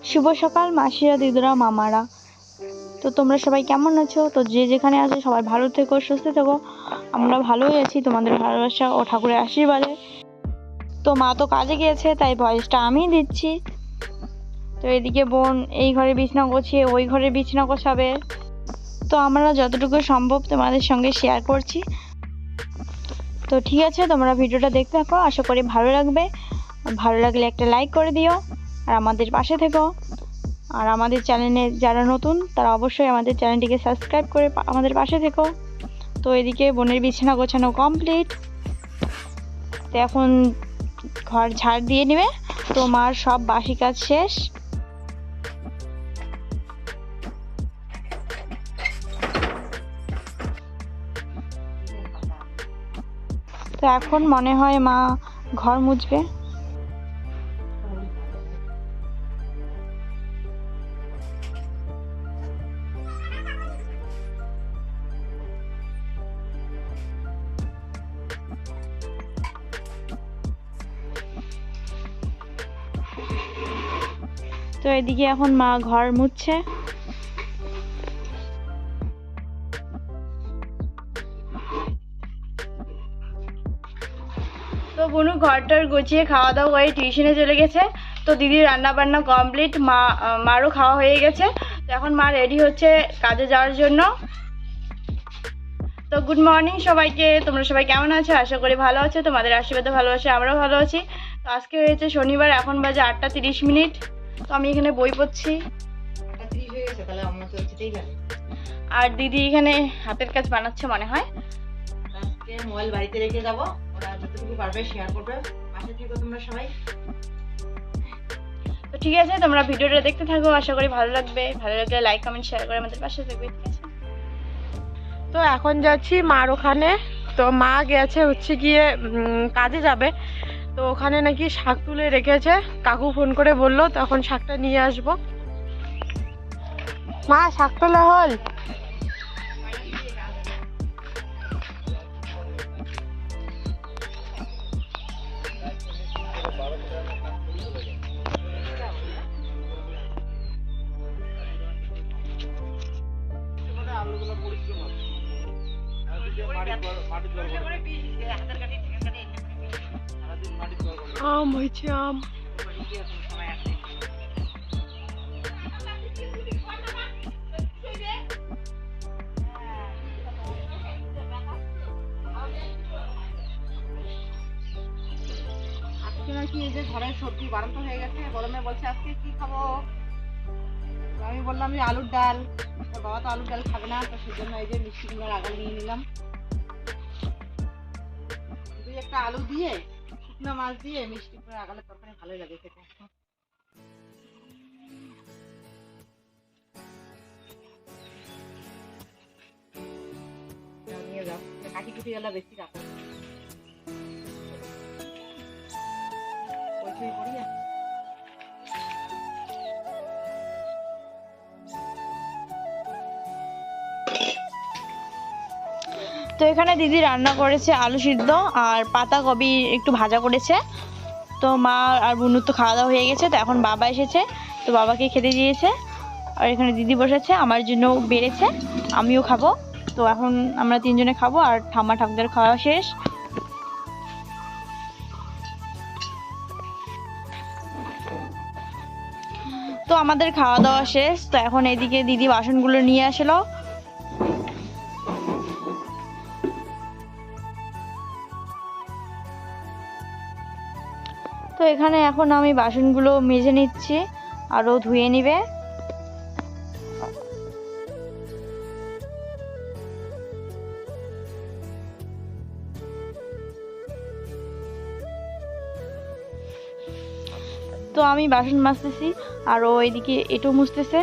শুভ সকাল মাসিরা, দিদিরা, মামারা। তো তোমরা সবাই কেমন আছো? তো যে যেখানে আছো সবাই ভালো থেকো, সুস্থ থেকো। আমরা ভালোই আছি তোমাদের ভালোবাসা ও ঠাকুরের আশীর্বাদে। তো মা তো কাজে গিয়েছে, তাই ভয়েসটা আমিই দিচ্ছি। তো এদিকে বোন এই ঘরে বিছানা গোছিয়ে ওই ঘরে বিছানা গোছাবে। তো আমরা যতটুকু সম্ভব তোমাদের সঙ্গে শেয়ার করছি। তো ঠিক আছে, তোমরা ভিডিওটা দেখতে থাকো, আশা করি ভালো লাগবে। ভালো লাগলে একটা লাইক করে দিও আর আমাদের পাশে থেকো। আর আমাদের চ্যানেলে যারা নতুন তারা অবশ্যই আমাদের চ্যানেলটিকে সাবস্ক্রাইব করে আমাদের পাশে থেকো। তো এদিকে বোনের বিছানা গোছানো কমপ্লিট। তো এখন ঘর ঝাড় দিয়ে নেবে। তো মার সব বাসি কাজ শেষ। তো এখন মনে হয় মা ঘর মুছবে। তো এদিকে এখন মা ঘর মুছছে। তো বোনু ঘরটার গুছিয়ে খাওয়া দাওয়া করে টিউশনে চলে গেছে। তো দিদির রান্না বান্না কমপ্লিট, মারও খাওয়া হয়ে গেছে। তো এখন মা রেডি হচ্ছে কাজে যাওয়ার জন্য। তো গুড মর্নিং সবাইকে। তোমরা সবাই কেমন আছো? আশা করি ভালো আছো, তোমাদের আশীর্বাদে ভালো আছি, আমরাও ভালো আছি। তো আজকে হয়েছে শনিবার, এখন বাজে 8:30। তো আমি এখানে বই পড়ছি। আর দিদি এখানে হাতের কাজ বানাচ্ছে মনে হয়। আজকে মোবাইল বাড়িতে রেখে যাবো, ওরা যতটুকু পারবে শেয়ার করবে, পাশে থেকো তোমরা সবাই। তো ঠিক আছে, তোমরা ভিডিওটা দেখতে থাকো, আশা করি ভালো লাগবে। ভালো লাগলে লাইক কমেন্ট শেয়ার করে আমাদের পাশে থাকবে, ঠিক আছে? তো এখন যাচ্ছি মার ওখানে। তো মা গেছে হচ্ছে গিয়ে কাজে যাবে। তো ওখানে নাকি শাক তুলে রেখেছে, কাকু ফোন করে বললো, তখন শাকটা নিয়ে আসবো। মা শাক তোলা হল? আম হয়েছে, আম। আজকে নাকি এই যে ঘরের সবজি বানানো হয়ে গেছে, গরমে বলছে আজকে কি খাবো। তো আমি বললাম যে আলুর ডাল। তো বাবা তো আলুর ডাল খাবে না, তো সেজন্য এই যে মিষ্টি কুমড়ার আগাল নিয়ে নিলাম। দুই একটা আলু দিয়ে শুকনো মাছ দিয়ে মিষ্টি কুমড়ার আগালের তরকারি ভালোই লাগে খেতে। নিয়ে যাও, কাটি কুটি গেলে বেশি রাখো। ওইটাই করি। তো এখানে দিদি রান্না করেছে আলু সিদ্ধ আর পাতাকপি একটু ভাজা করেছে। তো মা আর বুনুর তো খাওয়া দাওয়া হয়ে গেছে। তো এখন বাবা এসেছে, তো বাবাকে খেতে দিয়েছে। আর এখানে দিদি বসেছে, আমার জন্য বেড়েছে, আমিও খাবো। তো এখন আমরা তিনজনে খাবো, আর ঠাম্মা ঠাকুরদের খাওয়া শেষ। তো আমাদের খাওয়া দাওয়া শেষ। তো এখন এইদিকে দিদি বাসনগুলো নিয়ে আসলো। তো এখানে এখন আমি বাসনগুলো মেজে নিচ্ছি, আরও ধুয়ে নিবে। তো আমি বাসন মাজতেছি আর ও এদিকে এঁটো মুছতেছে।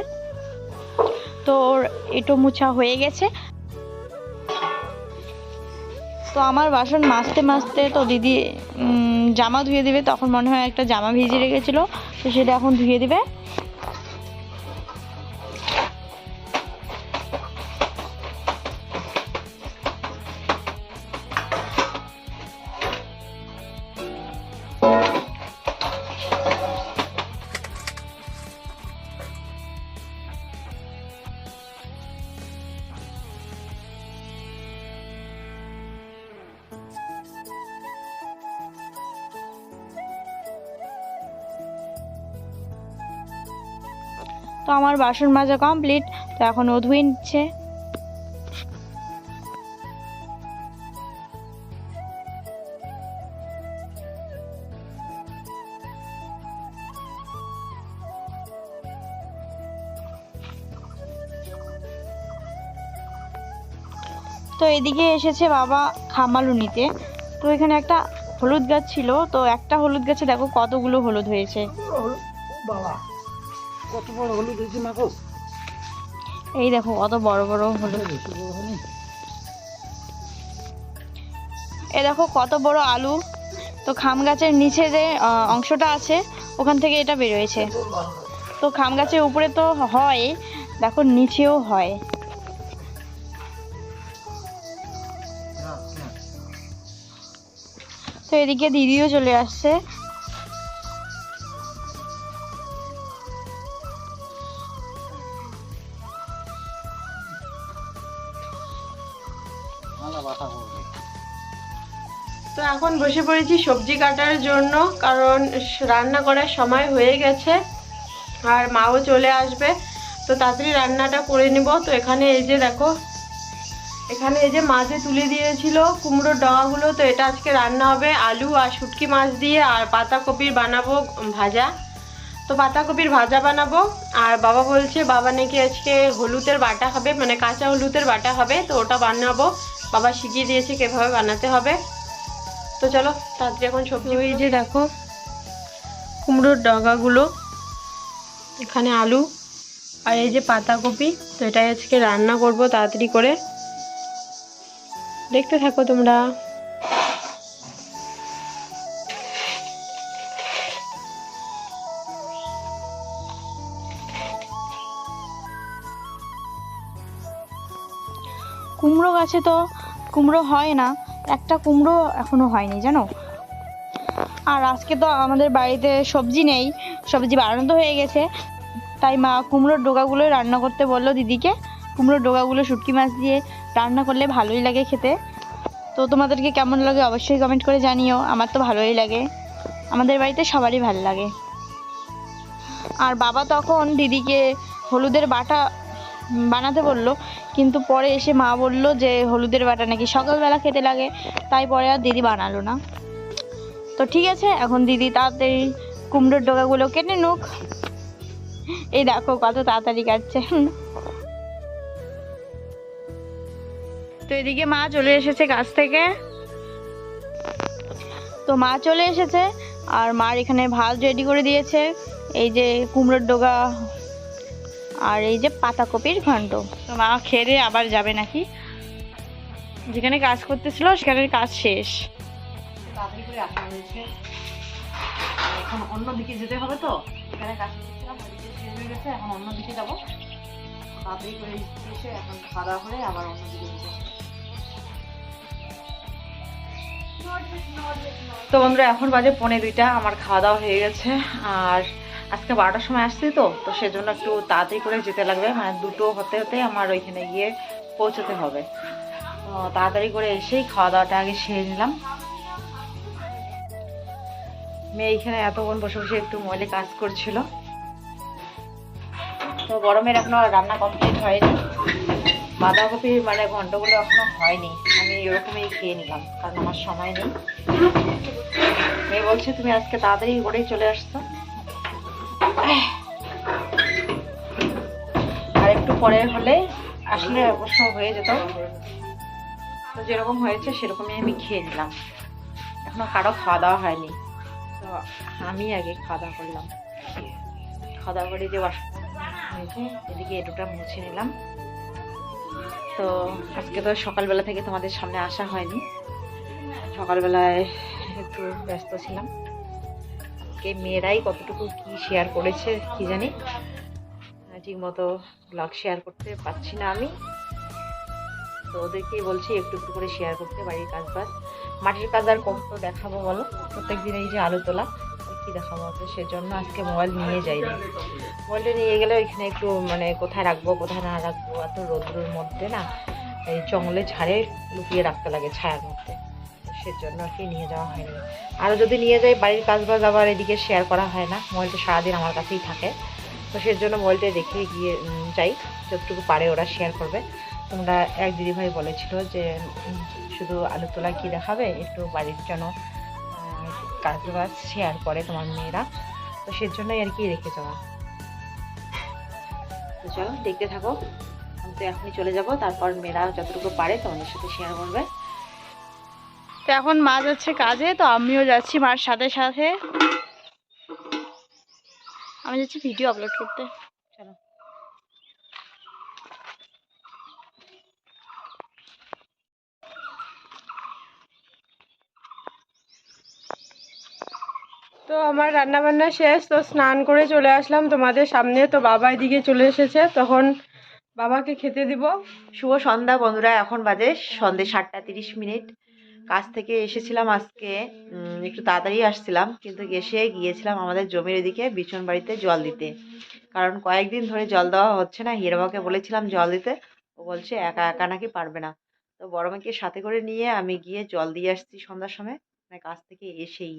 তো ওর এঁটো মুছা হয়ে গেছে। তো আমার বাসন মাজতে মাজতে তো দিদি জামা ধুয়ে দিবে। তখন মনে হয় একটা জামা ভিজিয়ে রেখেছিল, তো সেটা এখন ধুয়ে দিবে। তো আমার বাসন মাজা কমপ্লিট, তো এখন ও ধুয়ে নিচ্ছে। তো এদিকে এসেছে বাবা খামালু নিতে। তো এখানে একটা হলুদ গাছ ছিল, তো একটা হলুদ গাছে দেখো কতগুলো হলুদ হয়েছে। বাবা কত বড় হলুদ হয়েছে মা গো। এই দেখো কত বড় বড় হলুদ। এই দেখো কত বড় আলু। তো খাম গাছের নিচে যে অংশটা আছে ওখান থেকে এটা বেরোয়েছে। তো খাম গাছের উপরে তো হয়, দেখো নিচেও হয়। তো এদিকে দিদিও চলে আসছে। তো এখন বসে পড়েছি সবজি কাটার জন্য, কারণ রান্না করার সময় হয়ে গেছে আর মাও চলে আসবে। তো তাড়াতাড়ি রান্নাটা করে নিব। তো এখানে এই যে দেখো, এখানে এই যে মাছে তুলে দিয়েছিল কুমড়োর ডগাগুলো, তো এটা আজকে রান্না হবে আলু আর শুটকি মাছ দিয়ে। আর পাতাকপির বানাবো ভাজা। তো পাতাকপির ভাজা বানাবো। আর বাবা বলছে বাবা নাকি আজকে হলুদের বাটা হবে, মানে কাঁচা হলুদের বাটা হবে, তো ওটা বানাবো। বাবা শিখিয়ে দিয়েছে কিভাবে বানাতে হবে। তো চলো তাড়াতাড়ি এখন সবজি। ওই যে দেখো কুমড়োর ডগাগুলো, এখানে আলু আর এই যে পাতাকপি, তো এটাই আজকে রান্না করব তাড়াতাড়ি করে। দেখতে থাকো তোমরা। কুমড়ো গাছে তো কুমড়ো হয় না, একটা কুমড়ো এখনো হয়নি জানো। আর আজকে তো আমাদের বাড়িতে সবজি নেই, সবজি বানানো তো হয়ে গেছে, তাই মা কুমড়োর ডোকাগুলোই রান্না করতে বললো দিদিকে। কুমড়োর ডোকাগুলো শুটকি মাছ দিয়ে রান্না করলে ভালোই লাগে খেতে। তো তোমাদেরকে কেমন লাগে অবশ্যই কমেন্ট করে জানিও। আমার তো ভালোই লাগে, আমাদের বাড়িতে সবারই ভালো লাগে। আর বাবা তখন দিদিকে হলুদের বাটা বানাতে বললো, কিন্তু পরে এসে মা বললো যে হলুদের বাটা নাকি সকালবেলা খেতে লাগে, তাই পরে আর দিদি বানালো না। তো ঠিক আছে, এখন দিদি তাড়াতাড়ি কুমড়োর ডগাগুলো কেটে নুক। এই দেখো কত তাড়াতাড়ি কাটছে। তো এদিকে মা চলে এসেছে কাছ থেকে। তো মা চলে এসেছে আর মার এখানে ভাত রেডি করে দিয়েছে। এই যে কুমড়োর ডগা আর এই যে পাতাকপির ঘন্ট। তো মা খেয়ে আবার যাবে নাকি, যেখানে কাজ করতেছিল সেখানে কাজ শেষ। তাড়াতাড়ি করে আসা হয়েছে, এখন অন্য দিকে যেতে হবে। তো এখানে কাজ করছিলাম, ওইদিকে শেষ হয়ে গেছে, এখন অন্য দিকে যাবো। তাড়াতাড়ি করে এসে এখন খাওয়া দাওয়া করে আবার অন্য দিকে যেতে হবে। তো বন্ধুরা এখন বাজে 1:45, আমার খাওয়া দাওয়া হয়ে গেছে। আর আজকে 12টার সময় আসছি, তো সেজন্য একটু তাড়াতাড়ি করে যেতে লাগবে, মানে 2টো হতে হতে আমার ওইখানে গিয়ে পৌঁছতে হবে। তো তাড়াতাড়ি করে এসেই খাওয়া দাওয়াটা আগে সেরে নিলাম। মেয়ে এইখানে এতক্ষণ বসে বসে একটু মোবাইলে কাজ করছিল। তো গরমের এখনো রান্না কমপ্লিট হয়নি, বাঁধাকপির মানে ঘন্টগুলো এখনো হয়নি। আমি এরকমই খেয়ে নিলাম, কারণ আমার সময় নেই। মেয়ে বলছে তুমি আজকে তাড়াতাড়ি করেই চলে আসছো। আর একটু পরে হলে আসলে অবশ্য হয়ে যেত। তো যেরকম হয়েছে সেরকমই আমি খেয়ে নিলাম, এখনো কারো খাওয়া দাওয়া হয়নি। তো আমি আগে খাওয়া দাওয়া করলাম। খাওয়া দাওয়া করে যে বাসন হয়েছে এদিকে এটুটা মুছে নিলাম। তো আজকে তো সকালবেলা থেকে তোমাদের সামনে আসা হয়নি, সকালবেলায় একটু ব্যস্ত ছিলাম। আজকে মেয়েরাই কতটুকু কি শেয়ার করেছে কি জানি, ঠিক মতো ব্লগ শেয়ার করতে পারছি না আমি। তো ওদেরকেই বলছি একটু একটু করে শেয়ার করতে, বাড়ির কাজ বাজ। মাটির কাজ আর কত দেখাবো বলো, প্রত্যেক দিন এই যে আলু তোলা কি দেখাবো। তো সেজন্য আজকে মোবাইল নিয়ে যাইনি। মোবাইলটা নিয়ে গেলে ওইখানে একটু মানে কোথায় রাখবো কোথায় না রাখবো, এত রোদ্রের মধ্যে না এই জঙ্গলে ঝাড়ে লুকিয়ে রাখতে লাগে ছায়ার মধ্যে। সেজন্য আর কি নিয়ে যাওয়া হয়নি। আরও যদি নিয়ে যাই বাড়ির কাজ বাজ আবার এদিকে শেয়ার করা হয় না, মোবাইলটা সারাদিন আমার কাছেই থাকে। তো তো সেই জন্য মোবাইলটা রেখে গিয়ে যাই, যতটুকু পারে ওরা শেয়ার করবে। তোমরা এক দিদিভাই বলেছিল যে শুধু আলু তোলা কী দেখাবে, একটু বাড়ির জন্য কাজ বাজ শেয়ার করে তোমার মেয়েরা, তো সেই জন্যই আর কি রেখে যাওয়া। তো চলো দেখতে থাকো, আমি তো এখনই চলে যাব, তারপর মেয়েরা যতটুকু পারে তোমাদের সাথে শেয়ার করবে। তো এখন মা যাচ্ছে কাজে, তো আমিও যাচ্ছি মার সাথে সাথে। আমি যাচ্ছি ভিডিও আপলোড করতে। চলো। তো আমার রান্না বান্না শেষ, তো স্নান করে চলে আসলাম তোমাদের সামনে। তো বাবা এদিকে চলে এসেছে, তখন বাবাকে খেতে দিব। শুভ সন্ধ্যা বন্ধুরা, এখন বাজে সন্ধ্যে 7:30। কাজ থেকে এসেছিলাম আজকে, একটু তাড়াতাড়ি আসছিলাম, কিন্তু এসে গিয়েছিলাম আমাদের জমির ওদিকে বিছন বাড়িতে জল দিতে, কারণ কয়েকদিন ধরে জল দেওয়া হচ্ছে না। হিরবাকে বলেছিলাম জল দিতে, ও বলছে একা একা নাকি পারবে না। তো বড় মেয়েকে সাথে করে নিয়ে আমি গিয়ে জল দিয়ে আসছি সন্ধ্যার সময়, মানে কাজ থেকে এসেই।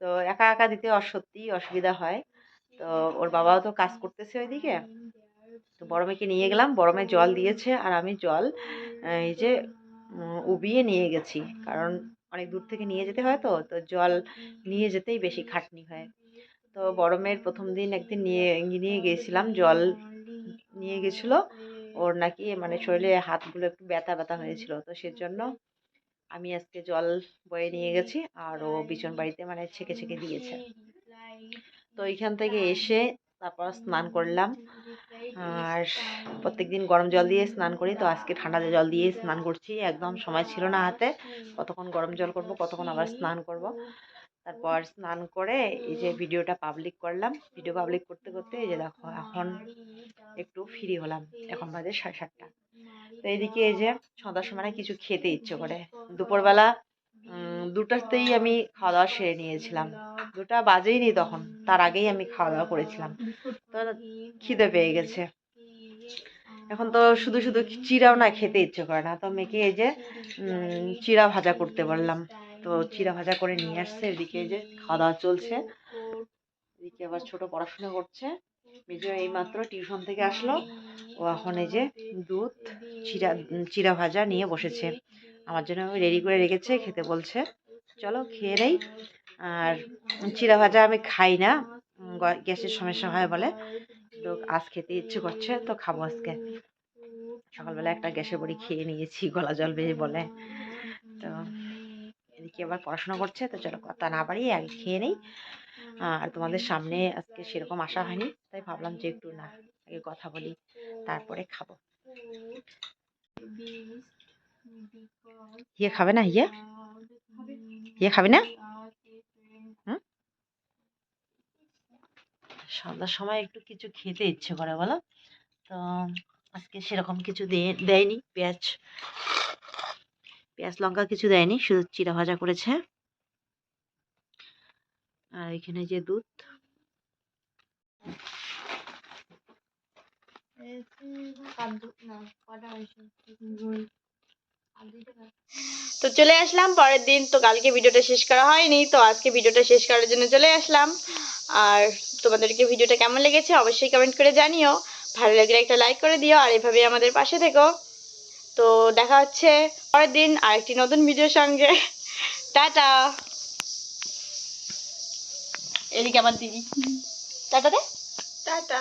তো একা একা দিতে সত্যিই অসুবিধা হয়। তো ওর বাবাও তো কাজ করতেছে ওইদিকে, তো বড় মেয়েকে নিয়ে গেলাম, বড় মেয়ে জল দিয়েছে আর আমি জল এই যে উবিয়ে নিয়ে গেছি, কারণ অনেক দূর থেকে নিয়ে যেতে হয়। তো তো জল নিয়ে যেতেই বেশি খাটনি হয়। তো বড় মেয়ের প্রথম দিন একদিন নিয়ে গিয়েছিলাম, জল নিয়ে গেছিল, ওর নাকি মানে শরীরে হাতগুলো একটু ব্যথা ব্যথা হয়েছিল, তো সেজন্য আমি আজকে জল বয়ে নিয়ে গেছি, আর ও বিছন বাড়িতে মানে ছেঁকে ছেঁকে দিয়েছে। তো এইখান থেকে এসে তারপর স্নান করলাম, আর প্রত্যেকদিন গরম জল দিয়ে স্নান করি, তো আজকে ঠান্ডা জল দিয়ে স্নান করছি। একদম সময় ছিল না হাতে, কতক্ষণ গরম জল করব, কতক্ষণ আবার স্নান করব। তারপর স্নান করে এই যে ভিডিওটা পাবলিক করলাম, ভিডিও পাবলিক করতে করতে এই যে দেখো এখন একটু ফ্রি হলাম, এখন বাজে 7:30। তো এইদিকে এই যে সন্ধ্যার সময় কিছু খেতে ইচ্ছে করে। দুপুরবেলা 2টাতেই আমি খাওয়া দাওয়া সেরে নিয়েছিলাম, 2টা বাজেইনি তখন, তার আগেই আমি খাওয়া দাওয়া করেছিলাম। তো খিদে পেয়ে গেছে, এখন তো শুধু শুধু চিড়াও না খেতে ইচ্ছে করে না। তো মেয়েকে এই যে চিড়া ভাজা করতে বললাম, তো চিড়া ভাজা করে নিয়ে আসছে। এদিকে এই যে খাওয়া দাওয়া চলছে, এদিকে আবার ছোট পড়াশোনা করছে। মেজো এই মাত্র টিউশন থেকে আসলো, ও এখন এই যে দুধ চিড়া ভাজা নিয়ে বসেছে, আমার জন্য রেডি করে রেখেছে, খেতে বলছে। চলো খেয়ে নেই। আর চিড়া ভাজা আমি খাই না, গ্যাসের সমস্যা হয় বলে, তো আজ খেতে ইচ্ছে করছে, তো খাবো আজকে। সকালবেলা একটা গ্যাসের বড়ি খেয়ে নিয়েছি, গলা জল বেয়ে বলে। তো এদিকে আবার পড়াশোনা করছে, তো চলো কথা না বাড়িয়ে আগে খেয়ে নেই। আর তোমাদের সামনে আজকে সেরকম আসা হয়নি, তাই ভাবলাম যে একটু না আগে কথা বলি, তারপরে খাবো। ইয়ে খাবে না? ইয়ে খাবে না? সন্ধ্যার সময় একটু কিছু খেতে ইচ্ছে করে বলো, তো আজকে সেরকম কিছু দেয়নি, পেঁয়াজ লঙ্কা কিছু দেয়নি, শুধু চিড়া ভাজা করেছে। আর এখানে যে দুধ, তো চলে আসলাম পরের দিন। তো কালকে ভিডিওটা শেষ করা হয়নি, তো আজকে ভিডিওটা শেষ করার জন্য চলে আসলাম। আর তোমাদেরকে ভিডিওটা কেমন লেগেছে অবশ্যই কমেন্ট করে জানিও, ভালো লাগলে একটা লাইক করে দিও, আর এভাবে আমাদের পাশে থেকো। তো দেখা হচ্ছে পরের দিন আরেকটি নতুন ভিডিওর সঙ্গে। টাটা। এদিকে আমার দিদি টাটা দে। টাটা।